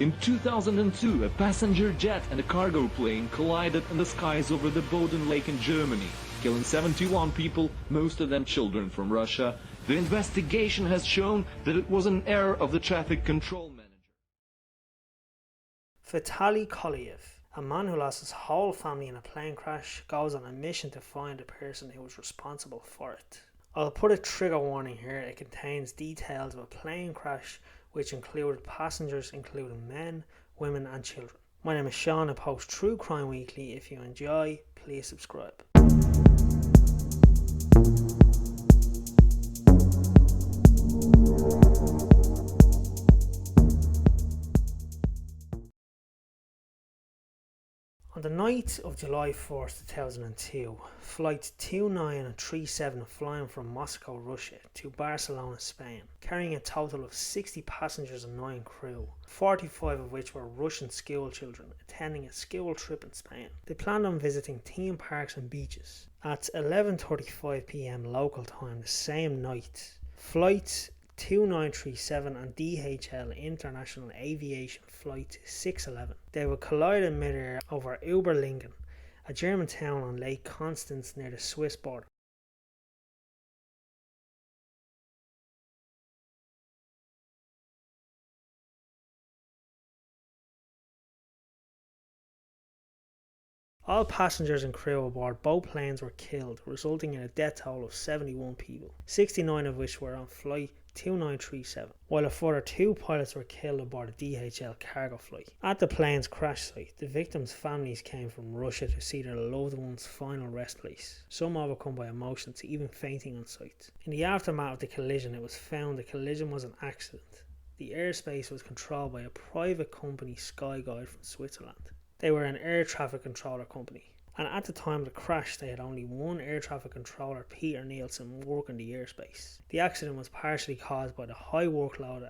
In 2002, a passenger jet and a cargo plane collided in the skies over the Boden Lake in Germany, killing 71 people, most of them children from Russia. The investigation has shown that it was an error of the traffic control manager. Vitaly Koloyev, a man who lost his whole family in a plane crash, goes on a mission to find the person who was responsible for it. I'll put a trigger warning here. It contains details of a plane crash which included passengers including men, women and children. My name is Sean. I post True Crime Weekly. If you enjoy, please subscribe. On the night of July 4th, 2002, Flight 2937 flying from Moscow, Russia to Barcelona, Spain, carrying a total of 60 passengers and 9 crew, 45 of which were Russian school children attending a school trip in Spain. They planned on visiting theme parks and beaches. At 11:35 p.m. local time the same night, Flight 2937 and DHL International Aviation Flight 611. They would collide in midair over Überlingen, a German town on Lake Constance near the Swiss border. All passengers and crew aboard both planes were killed, resulting in a death toll of 71 people, 69 of which were on Flight 2937, while a further 2 pilots were killed aboard a DHL cargo flight. At the plane's crash site, the victims' families came from Russia to see their loved ones' final rest place, some overcome by emotions, even fainting on sight. In the aftermath of the collision, it was found the collision was an accident. The airspace was controlled by a private company, SkyGuide, from Switzerland. They were an air traffic controller company, and at the time of the crash they had only one air traffic controller, Peter Nielsen, working the airspace. The accident was partially caused by the high workload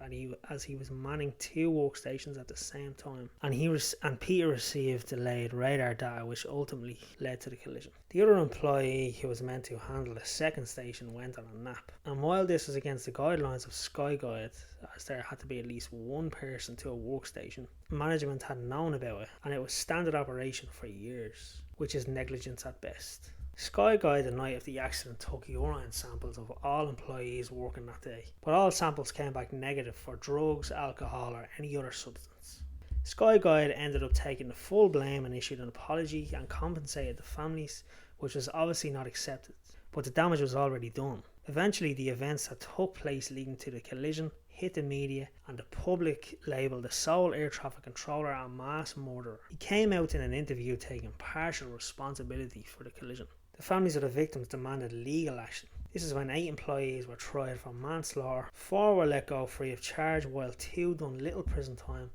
as he was manning 2 workstations at the same time, and Peter received delayed radar data which ultimately led to the collision. The other employee who was meant to handle the second station went on a nap, and while this was against the guidelines of SkyGuide, as there had to be at least 1 person to a workstation, management had known about it and it was standard operation for years, which is negligence at best. SkyGuide the night of the accident took urine samples of all employees working that day, but all samples came back negative for drugs, alcohol or any other substance. SkyGuide ended up taking the full blame and issued an apology and compensated the families, which was obviously not accepted, but the damage was already done. Eventually the events that took place leading to the collision hit the media and the public labelled the sole air traffic controller a mass murderer. He came out in an interview taking partial responsibility for the collision. The families of the victims demanded legal action. This is when 8 employees were tried for manslaughter, 4 were let go free of charge while 2 done little prison time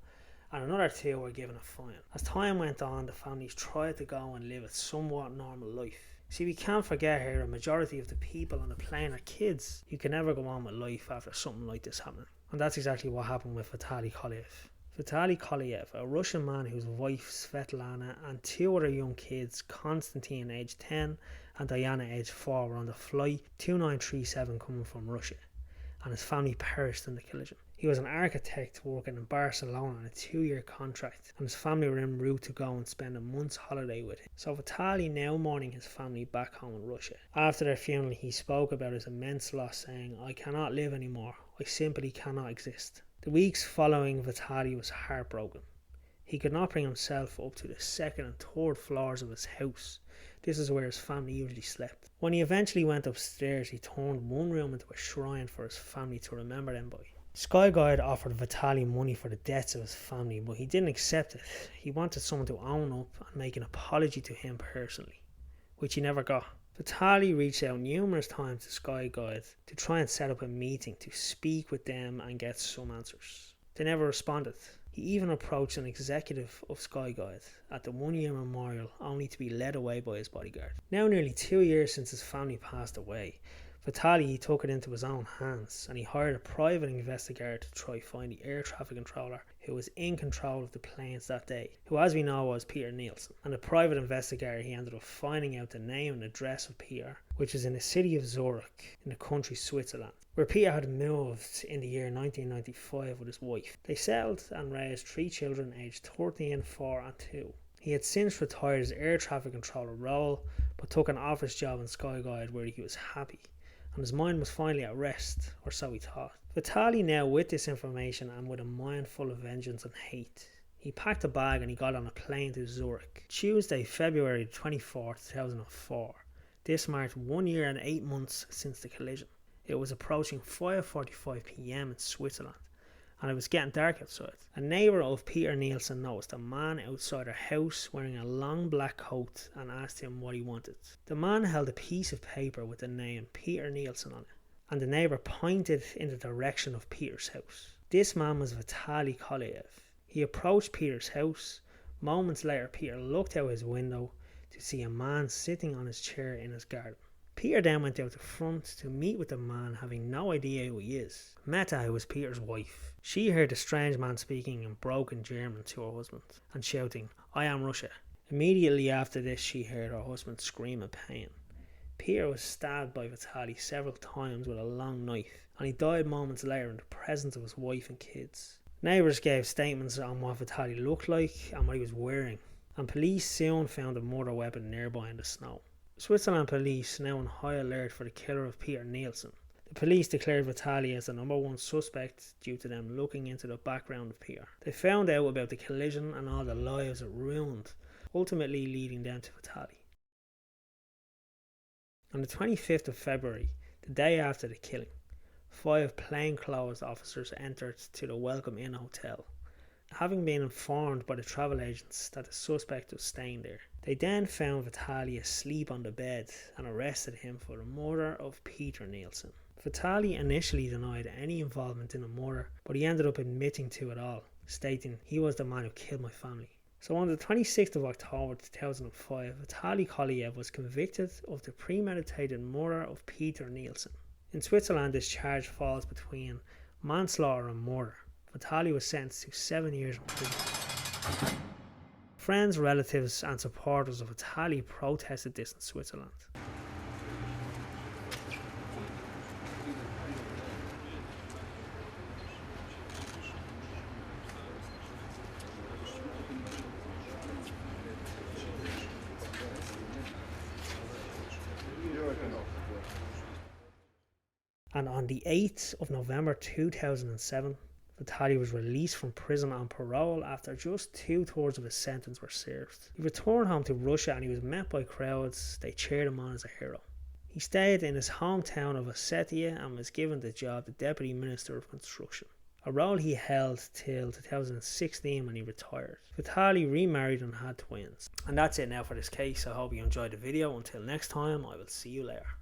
and another 2 were given a fine. As time went on, the families tried to go and live a somewhat normal life. See, we can't forget here a majority of the people on the plane are kids who can never go on with life after something like this happening. And that's exactly what happened with Vitaly Koloyev. Vitaly Koloyev, a Russian man whose wife Svetlana and 2 other young kids, Constantine aged 10 and Diana aged 4, were on the flight 2937 coming from Russia, and his family perished in the collision. He was an architect working in Barcelona on a 2-year contract, and his family were en route to go and spend a month's holiday with him. So Vitaly now mourning his family back home in Russia. After their funeral he spoke about his immense loss, saying, "I cannot live anymore, I simply cannot exist." The weeks following, Vitaly was heartbroken. He could not bring himself up to the 2nd and 3rd floors of his house. This is where his family usually slept. When he eventually went upstairs, he turned one room into a shrine for his family to remember them by. SkyGuide offered Vitaly money for the deaths of his family, but he didn't accept it. He wanted someone to own up and make an apology to him personally, which he never got. Vitaly reached out numerous times to SkyGuide to try and set up a meeting to speak with them and get some answers. They never responded. He even approached an executive of SkyGuide at the 1-year memorial, only to be led away by his bodyguard. Now nearly 2 years since his family passed away, Vitaly took it into his own hands and he hired a private investigator to try find the air traffic controller who was in control of the planes that day, who as we know was Peter Nielsen. And a private investigator, he ended up finding out the name and address of Peter, which is in the city of Zurich in the country Switzerland, where Peter had moved in the year 1995 with his wife. They settled and raised 3 children aged 13, 4 and 2. He had since retired his air traffic controller role, but took an office job in Skyguide where he was happy, and his mind was finally at rest, or so he thought. Vitaly, now with this information and with a mind full of vengeance and hate, he packed a bag and he got on a plane to Zurich. Tuesday, February 24, 2004. This marked 1 year and 8 months since the collision. It was approaching 5:45 PM in Switzerland, and it was getting dark outside. A neighbour of Peter Nielsen noticed a man outside her house wearing a long black coat and asked him what he wanted. The man held a piece of paper with the name Peter Nielsen on it, and the neighbour pointed in the direction of Peter's house. This man was Vitaly Koloyev. He approached Peter's house. Moments later, Peter looked out his window to see a man sitting on his chair in his garden. Peter then went out the front to meet with the man, having no idea who he is. Meta, who was Peter's wife, she heard the strange man speaking in broken German to her husband and shouting, "I am Russia." Immediately after this, she heard her husband scream in pain. Peter was stabbed by Vitaly several times with a long knife, and he died moments later in the presence of his wife and kids. Neighbours gave statements on what Vitaly looked like and what he was wearing, and police soon found a murder weapon nearby in the snow. Switzerland police now on high alert for the killer of Peter Nielsen. The police declared Vitaly as the #1 suspect due to them looking into the background of Peter. They found out about the collision and all the lives it ruined, ultimately leading them to Vitaly. On the 25th of February, the day after the killing, 5 plainclothes officers entered to the Welcome Inn Hotel, having been informed by the travel agents that the suspect was staying there. They then found Vitaly asleep on the bed and arrested him for the murder of Peter Nielsen. Vitaly initially denied any involvement in the murder, but he ended up admitting to it all, stating, "He was the man who killed my family." So on the 26th of October 2005, Vitaly Koloyev was convicted of the premeditated murder of Peter Nielsen. In Switzerland, this charge falls between manslaughter and murder. Vitaly was sentenced to 7 years in prison. Friends, relatives and supporters of Vitaly protested this in Switzerland. And on the 8th of November 2007, Vitaly was released from prison on parole after just 2/3 of his sentence were served. He returned home to Russia and he was met by crowds. They cheered him on as a hero. He stayed in his hometown of Ossetia and was given the job of Deputy Minister of Construction, a role he held till 2016 when he retired. Vitaly remarried and had twins. And that's it now for this case. I hope you enjoyed the video. Until next time, I will see you later.